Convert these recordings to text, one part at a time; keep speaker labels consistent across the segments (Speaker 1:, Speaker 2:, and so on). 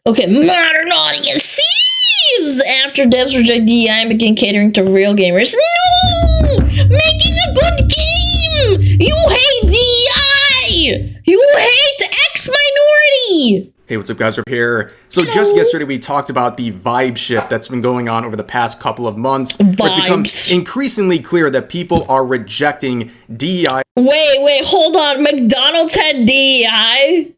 Speaker 1: Okay, modern audience Seethes! After devs reject DEI and begin catering to real gamers. No! Making a good game! You hate DEI! You hate X minority!
Speaker 2: Hey, what's up guys, Rip here. So just yesterday we talked about the vibe shift that's been going on over the past couple of months. It's become increasingly clear that people are rejecting DEI.
Speaker 1: Wait, hold on. McDonald's had DEI?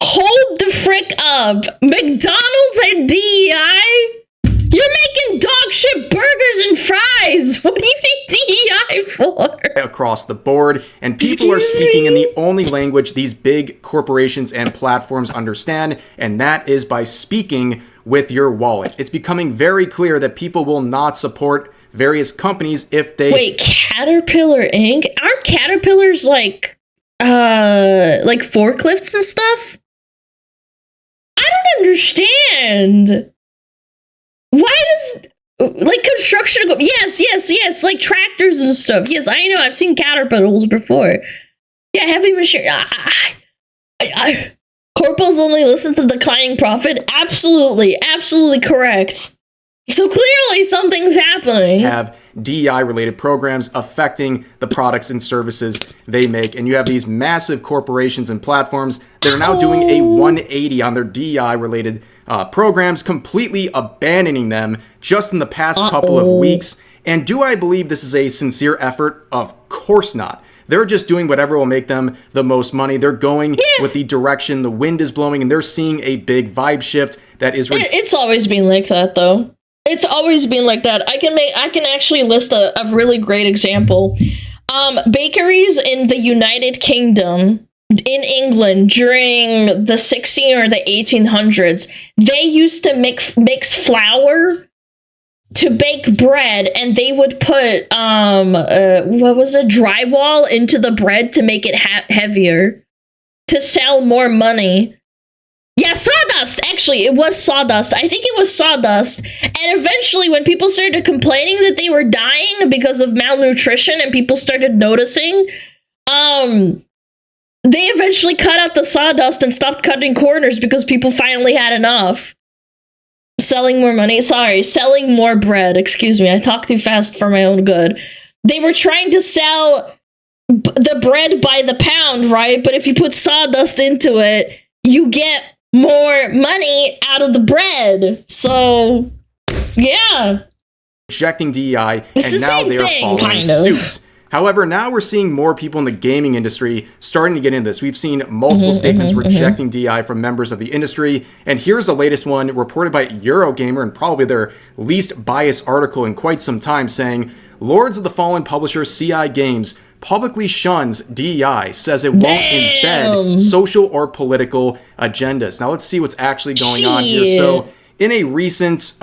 Speaker 1: Hold the frick up. McDonald's had DEI? You're making dog shit burgers and fries. What do you need DEI for?
Speaker 2: Across the board, and people are speaking in the only language these big corporations and platforms understand, and that is by speaking with your wallet. It's becoming very clear that people will not support various companies if they...
Speaker 1: Wait, Caterpillar Inc? Aren't Caterpillars like forklifts and stuff? I don't understand. Why does, like, construction go... Yes, like tractors and stuff. Yes, I know, I've seen Caterpillars before. Yeah, heavy machine... Corporals only listen to declining profit? Absolutely correct. So clearly something's happening.
Speaker 2: Have DEI-related programs affecting the products and services they make, and you have these massive corporations and platforms that are now doing a 180 on their DEI-related programs, completely abandoning them just in the past couple of weeks. And do I believe this is a sincere effort? Of course not. They're just doing whatever will make them the most money. They're going with the direction the wind is blowing, and they're seeing a big vibe shift that is...
Speaker 1: It's always been like that, though. It's always been like that. I can actually list a really great example. Bakeries in the United Kingdom, in England, during the 16 or the 1800s, they used to mix flour to bake bread, and they would put drywall into the bread to make it heavier to sell more money. Yeah, sawdust. Actually, it was sawdust. I think it was sawdust. And eventually, when people started complaining that they were dying because of malnutrition and people started noticing, they eventually cut out the sawdust and stopped cutting corners because people finally had enough. Selling more money. Sorry, selling more bread. Excuse me, I talk too fast for my own good. They were trying to sell the bread by the pound, right? But if you put sawdust into it, you get more money out of the bread. So, yeah.
Speaker 2: Rejecting DEI, and now they are following suit. However, now we're seeing more people in the gaming industry starting to get into this. We've seen multiple statements rejecting DEI from members of the industry, and here's the latest one reported by Eurogamer, and probably their least biased article in quite some time, saying, Lords of the Fallen publisher CI Games publicly shuns DEI, says it won't embed social or political agendas. Now let's see what's actually going on here. So in a recent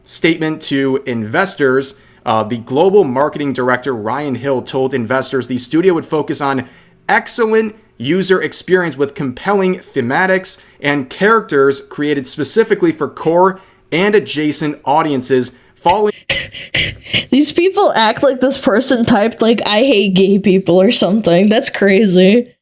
Speaker 2: statement to investors, the global marketing director Ryan Hill told investors the studio would focus on excellent user experience with compelling thematics and characters created specifically for core and adjacent audiences. Following
Speaker 1: these people act like this person typed like I hate gay people or something. That's crazy.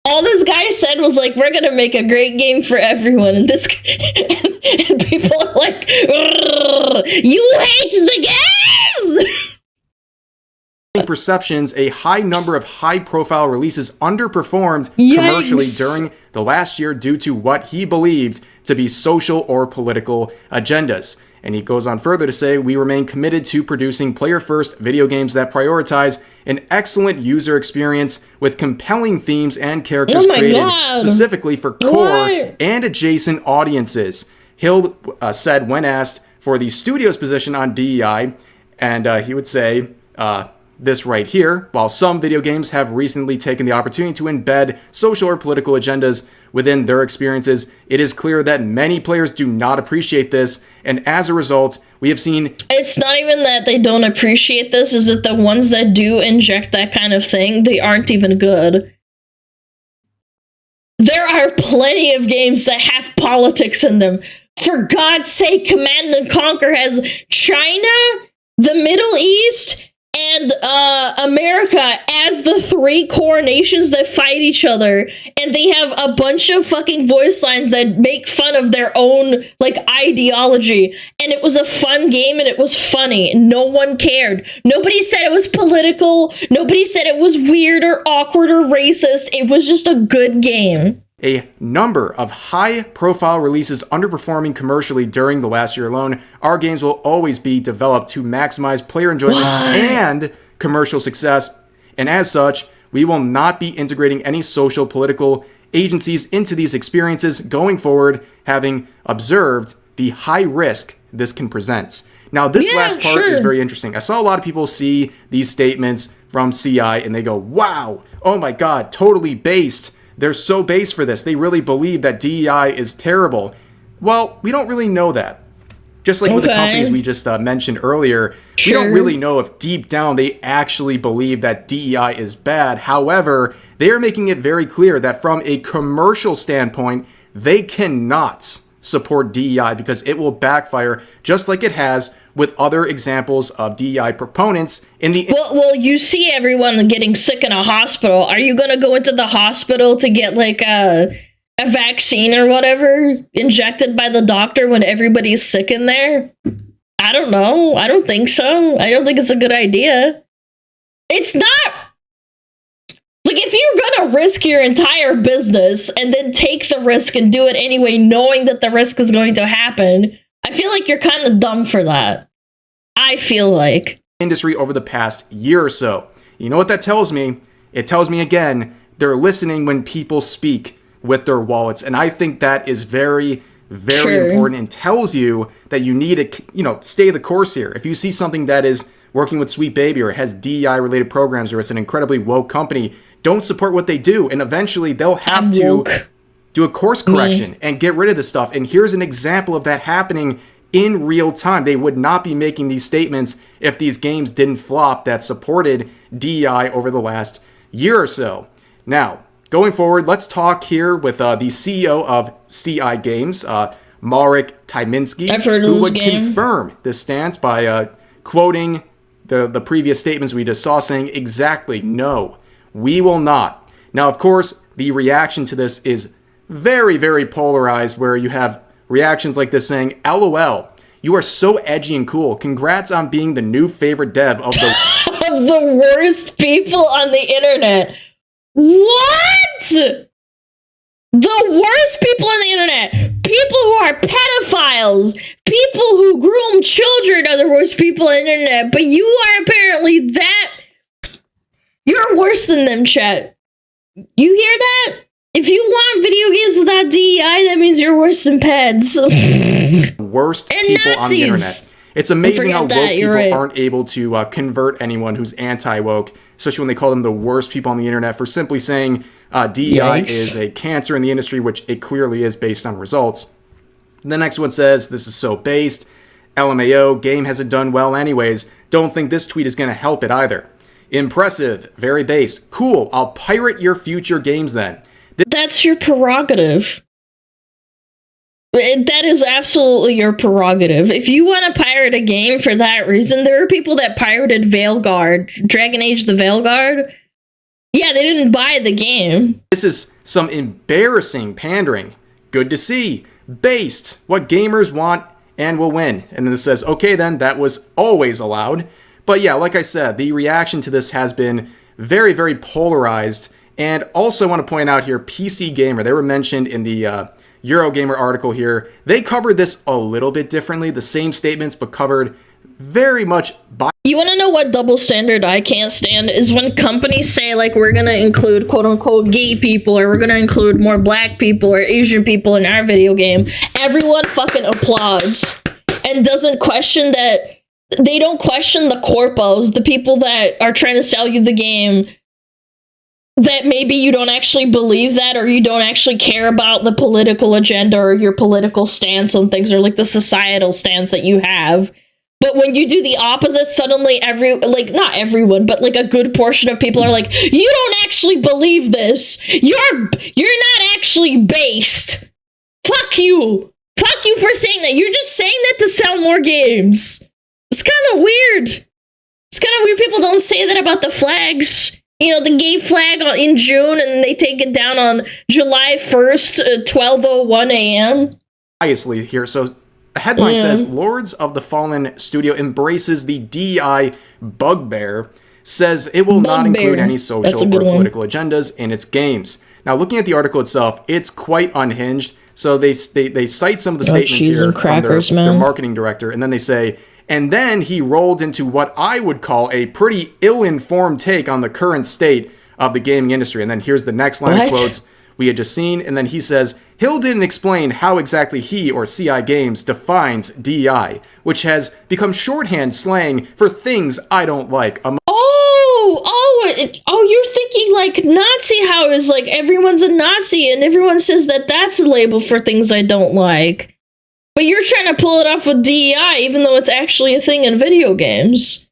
Speaker 1: All this guy said was like, we're gonna make a great game for everyone, and this and people are like, you hate the gays.
Speaker 2: Perceptions, a high number of high-profile releases underperformed commercially during the last year due to what he believed to be social or political agendas. And he goes on further to say, we remain committed to producing player-first video games that prioritize an excellent user experience with compelling themes and characters created specifically for core and adjacent audiences. Hill said when asked for the studio's position on DEI, and he would say this right here, while some video games have recently taken the opportunity to embed social or political agendas within their experiences, it is clear that many players do not appreciate this, and as a result, we have seen...
Speaker 1: It's not even that they don't appreciate this, is that the ones that do inject that kind of thing, they aren't even good. There are plenty of games that have politics in them. For God's sake, Command & Conquer has China, the Middle East, and America as the three core nations that fight each other, and they have a bunch of fucking voice lines that make fun of their own like ideology, and it was a fun game and it was funny and no one cared. Nobody said it was political, nobody said it was weird or awkward or racist. It was just a good game.
Speaker 2: A number of high-profile releases underperforming commercially during the last year alone. Our games will always be developed to maximize player enjoyment and commercial success, and as such, we will not be integrating any social political agencies into these experiences going forward, having observed the high risk this can present. Now, this last part is very interesting. I saw a lot of people see these statements from CI and they go, wow, oh my god, totally based. They're so base for this. They really believe that DEI is terrible. Well, we don't really know that. Just like with the companies we just mentioned earlier, we don't really know if deep down they actually believe that DEI is bad. However, they are making it very clear that from a commercial standpoint, they cannot support DEI because it will backfire just like it has with other examples of DEI proponents in the...
Speaker 1: Well, you see everyone getting sick in a hospital. Are you going to go into the hospital to get like a vaccine or whatever injected by the doctor when everybody's sick in there? I don't know. I don't think so. I don't think it's a good idea. It's not... Like, if you're gonna risk your entire business and then take the risk and do it anyway, knowing that the risk is going to happen, I feel like you're kind of dumb for that. I feel like.
Speaker 2: Industry over the past year or so. You know what that tells me? It tells me, again, they're listening when people speak with their wallets. And I think that is very, very important and tells you that you need to, stay the course here. If you see something that is working with Sweet Baby or has DEI-related programs or it's an incredibly woke company, don't support what they do, and eventually they'll have to do a course correction and get rid of this stuff. And here's an example of that happening in real time. They would not be making these statements if these games didn't flop that supported DEI over the last year or so. Now, going forward, let's talk here with the CEO of CI Games, Marek Tyminski, who would confirm this stance by quoting the previous statements we just saw, saying exactly, no, we will not. Now, of course, the reaction to this is very, very polarized, where you have reactions like this saying, LOL, you are so edgy and cool. Congrats on being the new favorite dev of the...
Speaker 1: of the worst people on the internet. What? The worst people on the internet. People who are pedophiles. People who groom children are the worst people on the internet. But you are apparently that... You're worse than them, chat. You hear that? If you want video games without DEI, that means you're worse than peds.
Speaker 2: Worst and people Nazis on the internet. It's amazing how woke people aren't able to convert anyone who's anti-woke, especially when they call them the worst people on the internet for simply saying DEI is a cancer in the industry, which it clearly is based on results. The next one says, this is so based. LMAO, game hasn't done well anyways. Don't think this tweet is going to help it either. Impressive, very based. Cool, I'll pirate your future games then.
Speaker 1: That's your prerogative. That is absolutely your prerogative. If you want to pirate a game for that reason, there are people that pirated Veilguard, Dragon Age the Veilguard. Yeah, they didn't buy the game.
Speaker 2: This is some embarrassing pandering. Good to see. Based. What gamers want and will win. And then it says, okay then, that was always allowed. But yeah, like I said, the reaction to this has been very, very polarized. And also I want to point out here, PC Gamer, they were mentioned in the Eurogamer article here. They covered this a little bit differently, the same statements, but covered very much by...
Speaker 1: You want to know what double standard I can't stand? Is when companies say, like, we're going to include quote-unquote gay people, or we're going to include more black people or Asian people in our video game. Everyone fucking applauds and doesn't question that. They don't question the corpos, the people that are trying to sell you the game, that maybe you don't actually believe that, or you don't actually care about the political agenda or your political stance on things, or like the societal stance that you have. But when you do the opposite, suddenly not everyone, but like a good portion of people are like, you don't actually believe this. You're not actually based. Fuck you. Fuck you for saying that. You're just saying that to sell more games. It's kind of weird. It's It's kind of weird people don't say that about the flags. You know, the gay flag in June, and they take it down on July 1st, 12:01 a.m.
Speaker 2: Obviously here, so the headline says, Lords of the Fallen Studio embraces the DEI bugbear, says it will not include any social or political agendas in its games. Now, looking at the article itself, it's quite unhinged. So they cite some of the statements here from their marketing director, and then they say, and then he rolled into what I would call a pretty ill-informed take on the current state of the gaming industry. And then here's the next line of quotes we had just seen. And then he says, Hill didn't explain how exactly he or CI Games defines DEI, which has become shorthand slang for things I don't like.
Speaker 1: You're thinking like Nazi, how is like everyone's a Nazi and everyone says that that's a label for things I don't like. But you're trying to pull it off with DEI, even though it's actually a thing in video games.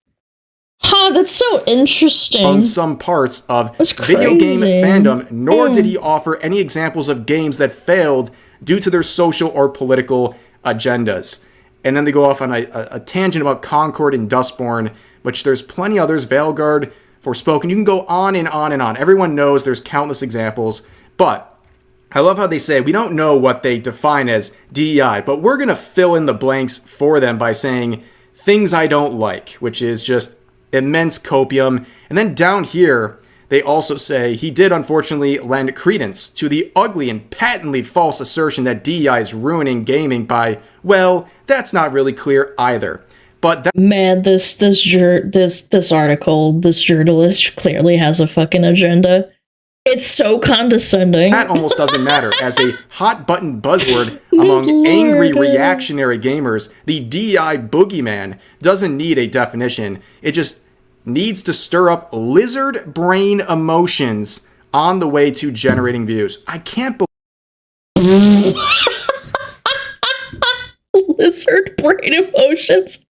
Speaker 1: Huh, that's so interesting.
Speaker 2: On some parts of video game fandom, nor did he offer any examples of games that failed due to their social or political agendas. And then they go off on a tangent about Concord and Dustborn, which there's plenty others, Veilguard, Forspoken. You can go on and on and on. Everyone knows there's countless examples, but I love how they say, we don't know what they define as DEI, but we're going to fill in the blanks for them by saying things I don't like, which is just immense copium. And then down here, they also say he did unfortunately lend credence to the ugly and patently false assertion that DEI is ruining gaming by, well, that's not really clear either. But
Speaker 1: man, this article, this journalist clearly has a fucking agenda. It's so condescending.
Speaker 2: That almost doesn't matter. As a hot button buzzword among angry reactionary gamers, the DEI boogeyman doesn't need a definition. It just needs to stir up lizard brain emotions on the way to generating views. I can't believe
Speaker 1: lizard brain emotions.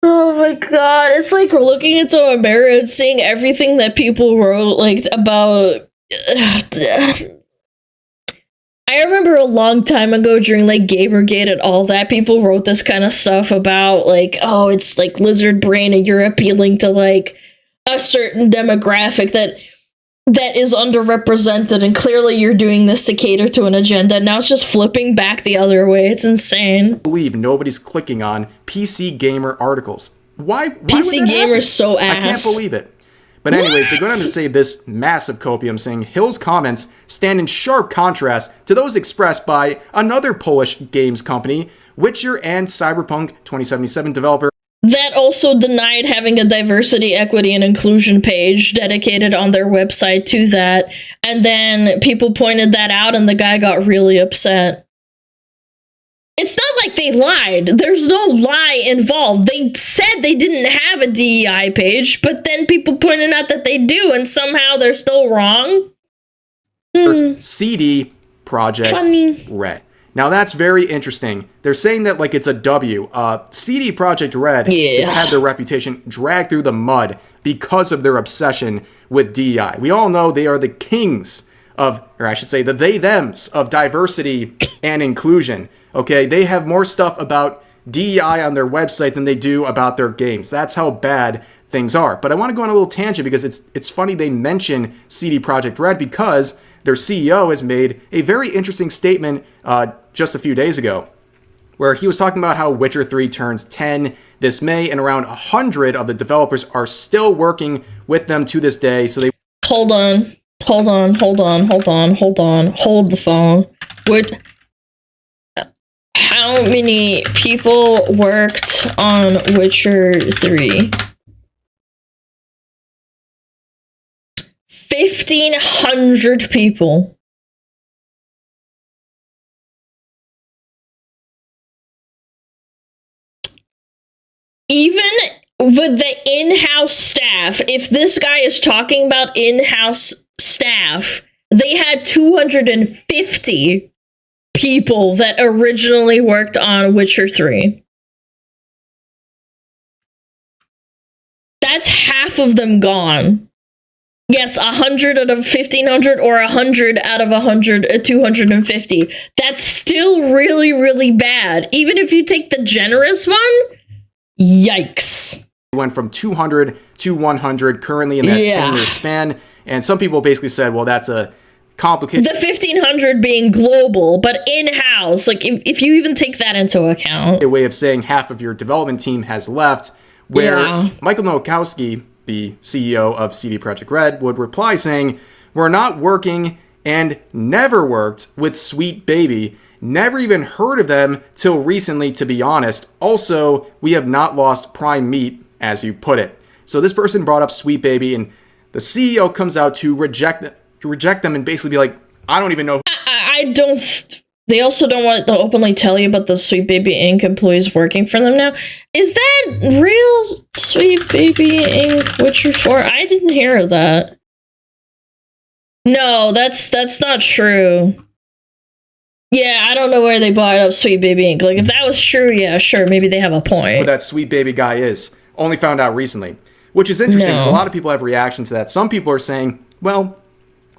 Speaker 1: Oh my god, it's like looking into a mirror and seeing everything that people wrote, like, about... I remember a long time ago during, like, Gamergate and all that, people wrote this kind of stuff about, like, oh, it's, like, lizard brain and you're appealing to, like, a certain demographic that is underrepresented, and clearly you're doing this to cater to an agenda. Now it's just flipping back the other way. It's insane.
Speaker 2: I believe nobody's clicking on PC Gamer articles. Why
Speaker 1: PC Gamer's so ass.
Speaker 2: I can't believe it. But anyways, they go on to say this massive copium, saying Hill's comments stand in sharp contrast to those expressed by another Polish games company, Witcher and Cyberpunk 2077 developer.
Speaker 1: That also denied having a diversity, equity, and inclusion page dedicated on their website to that. And then people pointed that out and the guy got really upset. It's not like they lied. There's no lie involved. They said they didn't have a DEI page, but then people pointed out that they do, and somehow they're still wrong.
Speaker 2: CD Projekt Red. Now that's very interesting. They're saying that like it's a W. CD Projekt Red has had their reputation dragged through the mud because of their obsession with DEI. We all know they are the kings of, or I should say the they-thems of diversity and inclusion. Okay, they have more stuff about DEI on their website than they do about their games. That's how bad things are. But I want to go on a little tangent because it's funny they mention CD Projekt Red because their CEO has made a very interesting statement just a few days ago, where he was talking about how Witcher 3 turns 10 this May, and around 100 of the developers are still working with them to this day. So they
Speaker 1: hold the phone. How many people worked on Witcher 3? 1,500 people. Even with the in-house staff, if this guy is talking about in-house staff, they had 250 people that originally worked on Witcher 3. That's half of them gone. Yes, 100 out of 1,500 or 100 out of 250. That's still really, really bad. Even if you take the generous one, Yikes.
Speaker 2: Went from 200 to 100 currently in that 10-year span. And some people basically said, well, that's a complicated...
Speaker 1: The 1,500 being global, but in-house. Like, if you even take that into account.
Speaker 2: A way of saying half of your development team has left, where Michael Nowakowski, the CEO of CD Projekt Red, would reply saying, we're not working and never worked with Sweet Baby. Never even heard of them till recently, to be honest. Also, we have not lost prime meat, as you put it. So this person brought up Sweet Baby, and the CEO comes out to reject them and basically be like, I don't even know.
Speaker 1: I don't... They also don't want to openly tell you about the Sweet Baby Inc. employees working for them now. Is that real Sweet Baby Inc. Witcher 4? I didn't hear of that. No, that's not true. Yeah, I don't know where they bought up Sweet Baby Inc. Like, if that was true, yeah, sure, maybe they have a point.
Speaker 2: But that Sweet Baby guy is. Only found out recently. Which is interesting, because a lot of people have reaction to that. Some people are saying, well,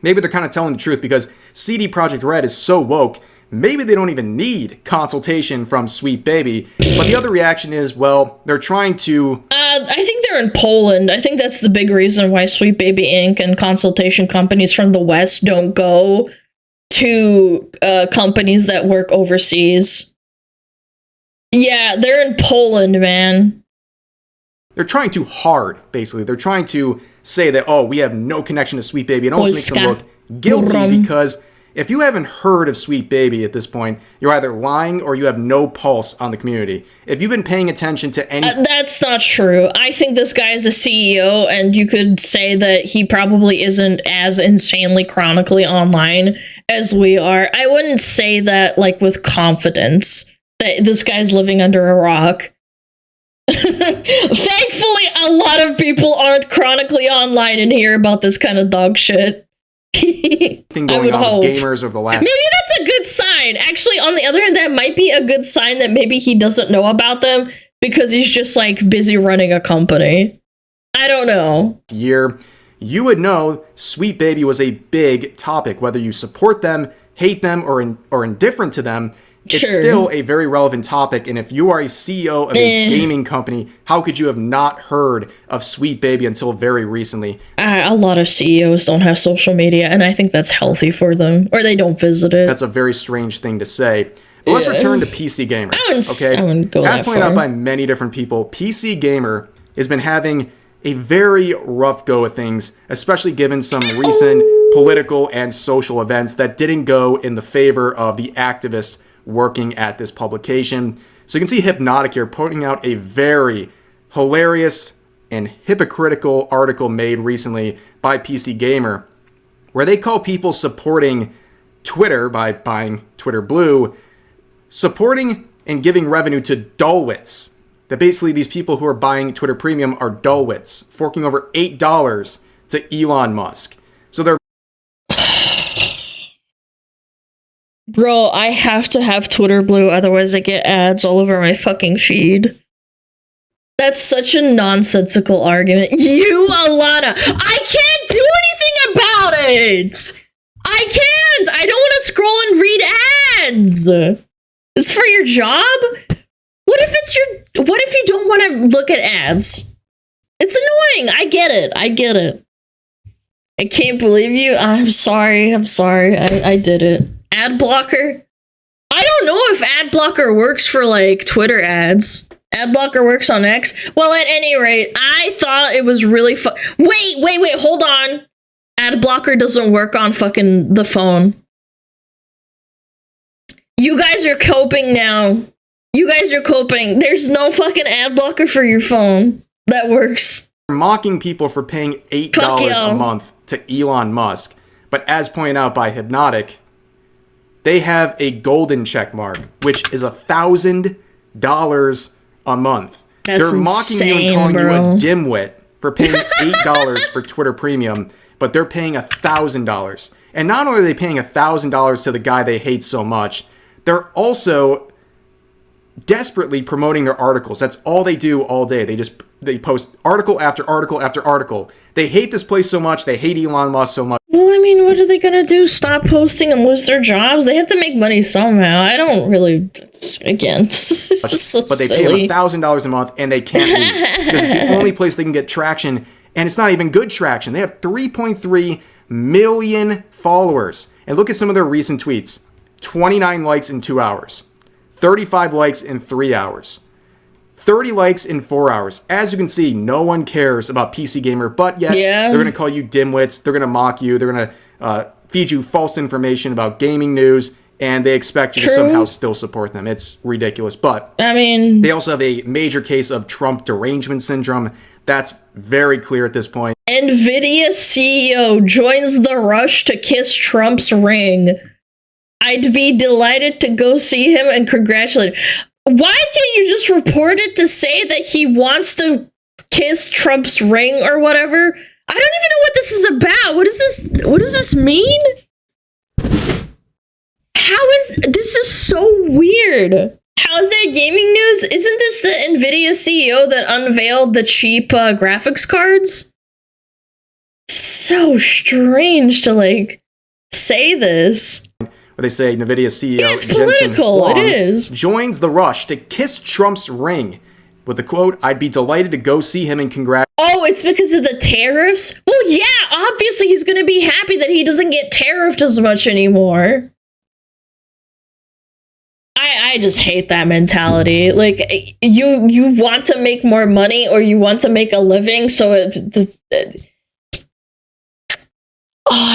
Speaker 2: maybe they're kind of telling the truth, because CD Projekt Red is so woke, maybe they don't even need consultation from Sweet Baby. But the other reaction is, well, they're trying to...
Speaker 1: I think they're in Poland. I think that's the big reason why Sweet Baby Inc. and consultation companies from the West don't go to companies that work overseas. Yeah, they're in Poland, man.
Speaker 2: They're trying too hard, basically. They're trying to say that, oh, we have no connection to Sweet Baby. It almost makes them look guilty, because if you haven't heard of Sweet Baby at this point, you're either lying or you have no pulse on the community. If you've been paying attention to any...
Speaker 1: that's not true. I think this guy is a CEO, and you could say that he probably isn't as insanely chronically online as we are. I wouldn't say that, like, with confidence, that this guy's living under a rock. Thankfully, a lot of people aren't chronically online and hear about this kind of dog shit.
Speaker 2: I would hope. Gamers over the last...
Speaker 1: Maybe that's a good sign. Actually, on the other hand, that might be a good sign that maybe he doesn't know about them because he's just, like, busy running a company. I don't know.
Speaker 2: You would know Sweet Baby was a big topic. Whether you support them, hate them, or indifferent to them, it's still a very relevant topic. And if you are a CEO of a gaming company, how could you have not heard of Sweet Baby until very recently?
Speaker 1: A lot of CEOs don't have social media, and I think that's healthy for them. Or they don't visit it.
Speaker 2: That's a very strange thing to say. But let's return to PC Gamer.
Speaker 1: I wouldn't go
Speaker 2: As
Speaker 1: that
Speaker 2: pointed
Speaker 1: far.
Speaker 2: out by many different people, PC Gamer has been having a very rough go of things, especially given some recent political and social events that didn't go in the favor of the activists working at this publication. So you can see Hypnotic here putting out a very hilarious and hypocritical article made recently by PC Gamer, where they call people supporting Twitter by buying Twitter Blue, supporting and giving revenue to dullwits. That basically these people who are buying Twitter Premium are dullwits, forking over $8 to Elon Musk. So they're...
Speaker 1: Bro, I have to have Twitter Blue, otherwise I get ads all over my fucking feed. That's such a nonsensical argument. You, Alana! I can't do anything about it! I can't! I don't want to scroll and read ads! It's for your job? What if you don't want to look at ads? It's annoying! I get it. I can't believe you. I'm sorry. I did it. Ad blocker? I don't know if ad blocker works for, like, Twitter ads. Ad blocker works on X. Well, at any rate, I thought it was really Wait, hold on. Ad blocker doesn't work on fucking the phone. You guys are coping now. There's no fucking ad blocker for your phone that works.
Speaker 2: Mocking people for paying $8 a month to Elon Musk. But as pointed out by Hypnotic, they have a golden check mark, which is $1,000 a month.
Speaker 1: That's
Speaker 2: they're mocking
Speaker 1: insane,
Speaker 2: you and calling
Speaker 1: bro.
Speaker 2: you a dimwit for paying $8 for Twitter Premium, but they're paying $1,000. And not only are they paying $1,000 to the guy they hate so much, they're also desperately promoting their articles. That's all they do all day. They post article after article after article. They hate this place so much. They hate Elon Musk so much.
Speaker 1: Well, I mean, what are they gonna do? Stop posting and lose their jobs? They have to make money somehow. I don't really. Again, it's so
Speaker 2: but they
Speaker 1: silly.
Speaker 2: pay them $1,000 a month, and they can't leave because it's the only place they can get traction, and it's not even good traction. They have 3.3 million followers, and look at some of their recent tweets: 29 likes in 2 hours, 35 likes in 3 hours, 30 likes in 4 hours. As you can see, no one cares about PC Gamer, but yet they're going to call you dimwits. They're going to mock you. They're going to feed you false information about gaming news, and they expect you to somehow still support them. It's ridiculous. But
Speaker 1: I mean,
Speaker 2: they also have a major case of Trump derangement syndrome. That's very clear at this point.
Speaker 1: NVIDIA CEO joins the rush to kiss Trump's ring. I'd be delighted to go see him and congratulate him. Why can't you just report it to say that he wants to kiss Trump's ring or whatever? I don't even know what this is about. What does this mean? This is so weird. How is that gaming news? Isn't this the NVIDIA CEO that unveiled the cheap graphics cards? So strange to say this.
Speaker 2: Where they say NVIDIA CEO
Speaker 1: it's political.
Speaker 2: Huang
Speaker 1: it is.
Speaker 2: joins the rush to kiss Trump's ring with the quote, "I'd be delighted to go see him and congratulate."
Speaker 1: Oh, it's because of the tariffs? Well, yeah, obviously he's going to be happy that he doesn't get tariffed as much anymore. I just hate that mentality. You want to make more money or you want to make a living, so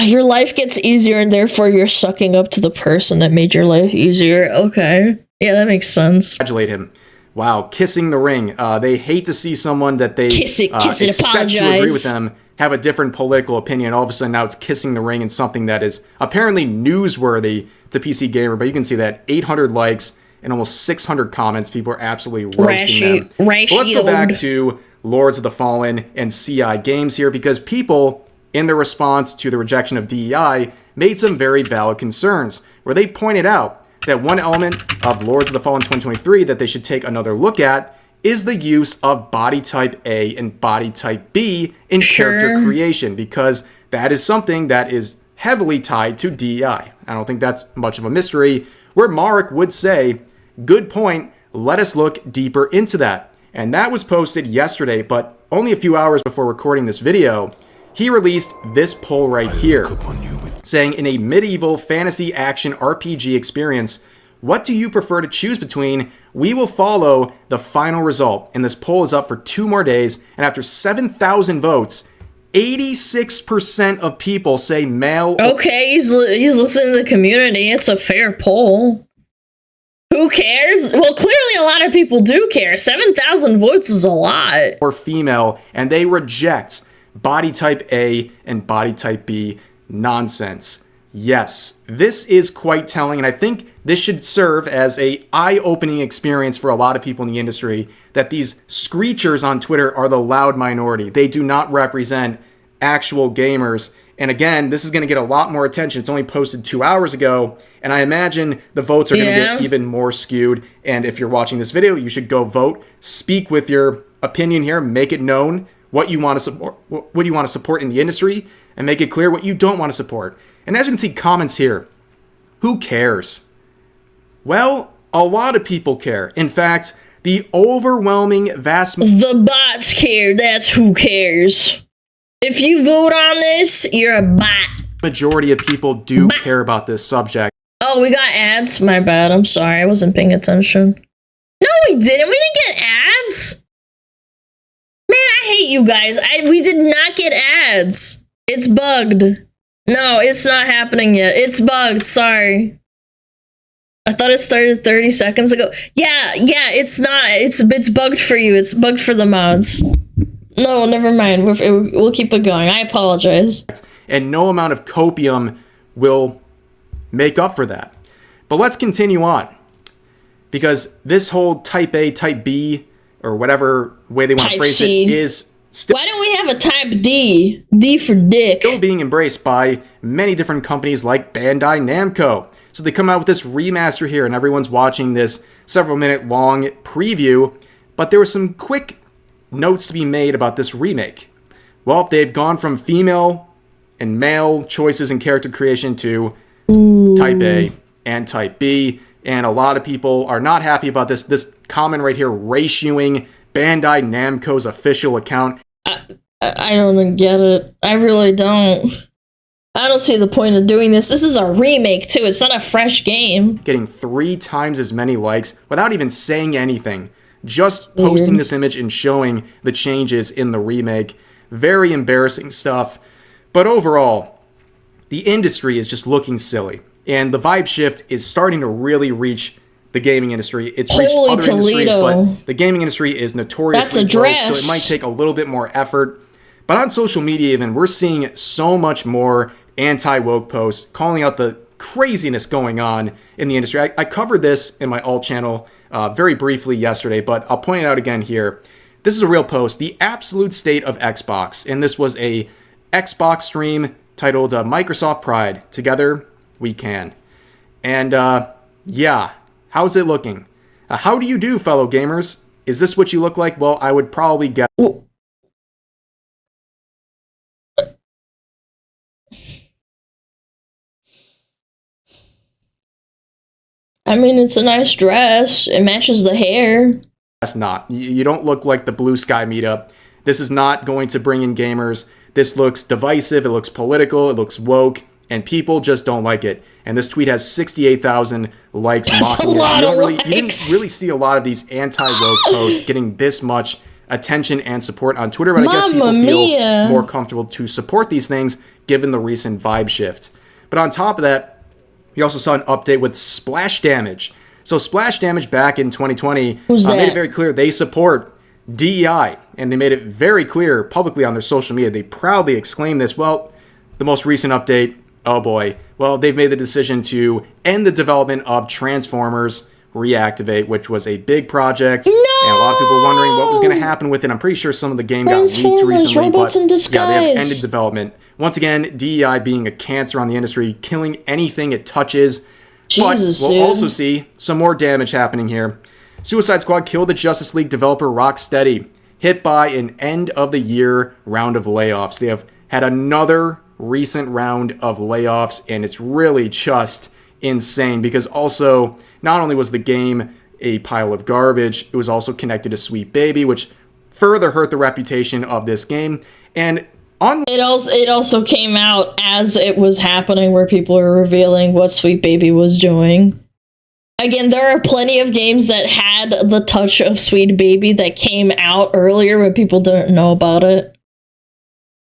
Speaker 1: your life gets easier and therefore you're sucking up to the person that made your life easier. Okay. Yeah, that makes sense.
Speaker 2: Congratulate him. Wow, kissing the ring. They hate to see someone that they expect
Speaker 1: apologize.
Speaker 2: to agree with them have a different political opinion. All of a sudden now it's kissing the ring and something that is apparently newsworthy to PC Gamer, but you can see that 800 likes and almost 600 comments. People are absolutely roasting them. But let's go back to Lords of the Fallen and CI Games here, because people, in their response to the rejection of DEI, made some very valid concerns, where they pointed out that one element of Lords of the Fallen 2023 that they should take another look at is the use of body type A and body type B in character creation, because that is something that is heavily tied to DEI. I don't think that's much of a mystery, where Marek would say, "Good point, let us look deeper into that." And that was posted yesterday, but only a few hours before recording this video, he released this poll right here, saying, in a medieval fantasy action RPG experience, what do you prefer to choose between? We will follow the final result. And this poll is up for 2 more days, and after 7,000 votes, 86% of people say male.
Speaker 1: Okay, he's listening to the community. It's a fair poll. Who cares? Well, clearly a lot of people do care. 7,000 votes is a lot.
Speaker 2: Or female, and they reject body type A and body type B nonsense. Yes, this is quite telling, and I think this should serve as a eye-opening experience for a lot of people in the industry, that these screechers on Twitter are the loud minority. They do not represent actual gamers. And again, this is going to get a lot more attention. It's only posted 2 hours ago, and I imagine the votes are going to get even more skewed. And if you're watching this video, you should go vote. Speak with your opinion here. Make it known what you want to support, what you want to support in the industry, and make it clear what you don't want to support. And as you can see, comments here. Who cares? Well, a lot of people care. In fact, the overwhelming
Speaker 1: the bots care. That's who cares. If you vote on this, you're a bot.
Speaker 2: Majority of people do care about this subject.
Speaker 1: Oh, we got ads? My bad. I'm sorry. I wasn't paying attention. No, we didn't. We didn't get ads. Man, I hate you guys. We did not get ads. It's bugged. No, it's not happening yet. It's bugged. Sorry. I thought it started 30 seconds ago. Yeah, it's not. It's bugged for you. It's bugged for the mods. No, never mind. We'll keep it going. I apologize.
Speaker 2: And no amount of copium will make up for that. But let's continue on. Because this whole type A, type B, or whatever way they want to phrase it, is still...
Speaker 1: Why don't we have a type D? D for dick.
Speaker 2: Still being embraced by many different companies like Bandai Namco. So they come out with this remaster here, and everyone's watching this several minute long preview, but there were some quick notes to be made about this remake. Well, they've gone from female and male choices in character creation to Type A and Type B, and a lot of people are not happy about this. This comment right here, ratioing Bandai Namco's official account.
Speaker 1: I don't get it. I really don't. I don't see the point of doing this. This is a remake, too. It's not a fresh game.
Speaker 2: Getting 3 times as many likes without even saying anything. Just posting this image and showing the changes in the remake. Very embarrassing stuff. But overall, the industry is just looking silly. And the vibe shift is starting to really reach the gaming industry. It's reached other industries, but the gaming industry is notoriously broke, so it might take a little bit more effort. But on social media even, we're seeing so much more anti-woke posts calling out the craziness going on in the industry. I covered this in my alt channel very briefly yesterday, but I'll point it out again here. This is a real post, The Absolute State of Xbox, and this was a Xbox stream titled Microsoft Pride, Together We Can. And yeah, how's it looking? How do you do, fellow gamers? Is this what you look like? Well, I would probably guess.
Speaker 1: I mean, it's a nice dress. It matches the hair.
Speaker 2: That's not. You don't look like the Blue Sky meetup. This is not going to bring in gamers. This looks divisive. It looks political. It looks woke. And people just don't like it. And this tweet has 68,000 likes.
Speaker 1: That's a lot of likes.
Speaker 2: You didn't really see a lot of these anti-woke posts getting this much attention and support on Twitter. But I guess people feel more comfortable to support these things given the recent vibe shift. But on top of that, we also saw an update with Splash Damage. So Splash Damage back in 2020 made it very clear they support DEI. And they made it very clear publicly on their social media. They proudly exclaimed this. Well, the most recent update, oh boy. Well, they've made the decision to end the development of Transformers Reactivate, which was a big project.
Speaker 1: No!
Speaker 2: And a lot of people were wondering what was going to happen with it. I'm pretty sure some of the game got leaked recently. But yeah, they have ended development. Once again, DEI being a cancer on the industry, killing anything it touches.
Speaker 1: Jesus,
Speaker 2: but we'll also see some more damage happening here. Suicide Squad killed the Justice League developer Rocksteady, hit by an end-of-the-year round of layoffs. They have had another recent round of layoffs, and it's really just insane because also, not only was the game a pile of garbage, it was also connected to Sweet Baby, which further hurt the reputation of this game. And
Speaker 1: it also came out as it was happening where people are revealing what Sweet Baby was doing. Again, there are plenty of games that had the touch of Sweet Baby that came out earlier when people didn't know about it.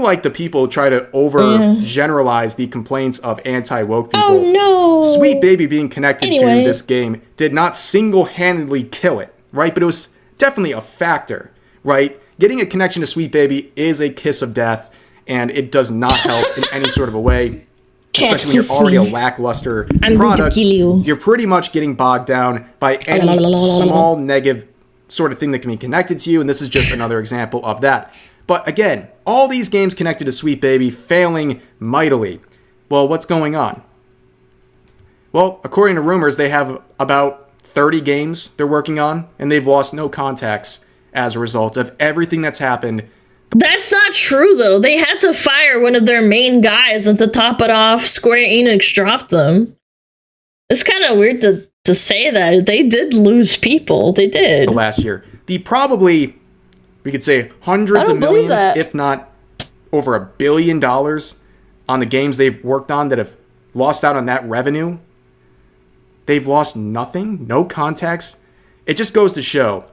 Speaker 2: Like the people try to overgeneralize the complaints of anti-woke people.
Speaker 1: Oh no!
Speaker 2: Sweet Baby being connected to this game did not single-handedly kill it, right? But it was definitely a factor, right? Getting a connection to Sweet Baby is a kiss of death, and it does not help in any sort of a way. Especially when you're already a lackluster product. You're pretty much getting bogged down by any small negative sort of thing that can be connected to you, and this is just another example of that. But again, all these games connected to Sweet Baby failing mightily. Well, what's going on? Well, according to rumors, they have about 30 games they're working on, and they've lost no contacts as a result of everything that's happened.
Speaker 1: That's not true, though. They had to fire one of their main guys, and to top it off, Square Enix dropped them. It's kind of weird to say that. They did lose people. They did.
Speaker 2: Last year. We could say hundreds of millions, if not over $1 billion on the games they've worked on that have lost out on that revenue. They've lost nothing, no contacts. It just goes to show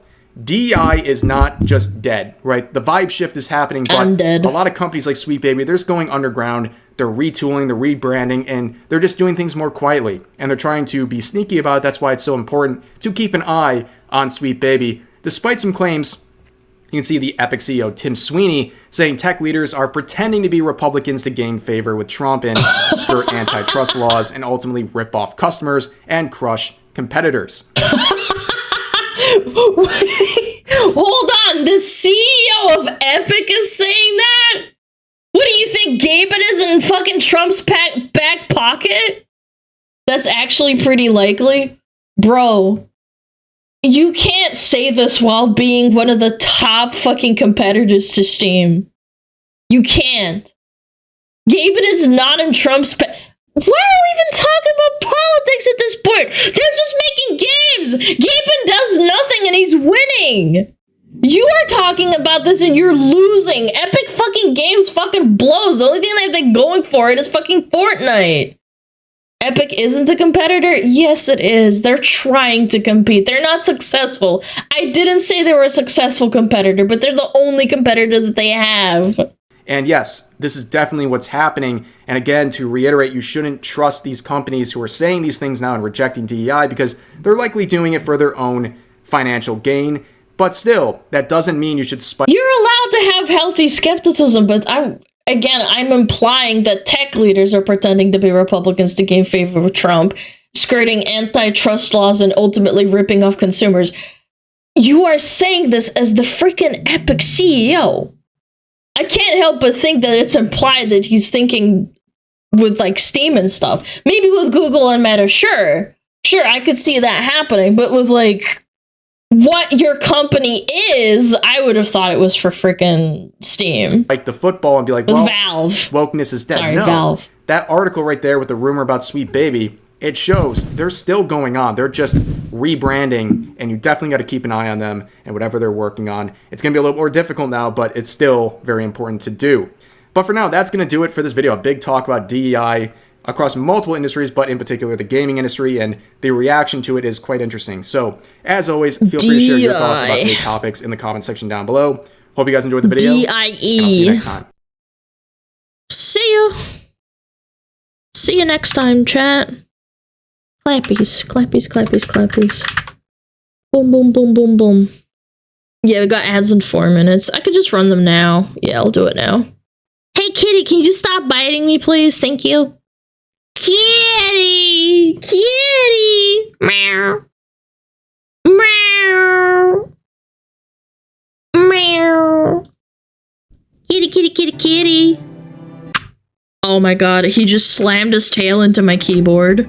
Speaker 2: DEI is not just dead, right? The vibe shift is happening, but a lot of companies like Sweet Baby, they're just going underground. They're retooling, they're rebranding, and they're just doing things more quietly. And they're trying to be sneaky about it. That's why it's so important to keep an eye on Sweet Baby. Despite some claims, you can see the Epic CEO Tim Sweeney saying tech leaders are pretending to be Republicans to gain favor with Trump and skirt antitrust laws and ultimately rip off customers and crush competitors.
Speaker 1: Hold on, the CEO of Epic is saying that? What do you think, Gaben is in fucking Trump's back pocket? That's actually pretty likely. Bro, You can't say this while being one of the top fucking competitors to Steam. You can't. Gaben is not in Trump's... Why are we even talking about politics at this point? They're just making games! Gaben does nothing and he's winning! You are talking about this and you're losing! Epic fucking Games fucking blows! The only thing they have going for it is fucking Fortnite! Epic isn't a competitor? Yes, it is. They're trying to compete. They're not successful. I didn't say they were a successful competitor, but they're the only competitor that they have.
Speaker 2: And yes, this is definitely what's happening. And again, to reiterate, you shouldn't trust these companies who are saying these things now and rejecting DEI because they're likely doing it for their own financial gain. But still, that doesn't mean you should spike.
Speaker 1: You're allowed to have healthy skepticism, but I'm implying that tech leaders are pretending to be Republicans to gain favor with Trump, skirting antitrust laws and ultimately ripping off consumers. You are saying this as the freaking Epic CEO. I can't help but think that it's implied that he's thinking with like Steam and stuff. Maybe with Google and Meta, sure, I could see that happening, but with like what your company is, I would have thought it was for freaking Steam.
Speaker 2: Like the football and be like, well,
Speaker 1: Valve.
Speaker 2: Wokeness is dead.
Speaker 1: Sorry,
Speaker 2: no,
Speaker 1: Valve.
Speaker 2: That article right there with the rumor about Sweet Baby, it shows they're still going on. They're just rebranding, and you definitely got to keep an eye on them and whatever they're working on. It's going to be a little more difficult now, but it's still very important to do. But for now, that's going to do it for this video. A big talk about DEI across multiple industries, but in particular the gaming industry, and the reaction to it is quite interesting. So, as always, feel free to share your thoughts about today's topics in the comment section down below. Hope you guys enjoyed the video,
Speaker 1: DIE.
Speaker 2: and I'll see you next time.
Speaker 1: See you. See you next time, chat. Clappies, clappies, clappies, clappies. Boom, boom, boom, boom, boom. Yeah, we got ads in 4 minutes. I could just run them now. Yeah, I'll do it now. Hey, kitty, can you just stop biting me, please? Thank you. Kitty! Kitty! Meow. Meow. Meow. Kitty, kitty, kitty, kitty. Oh my god, he just slammed his tail into my keyboard.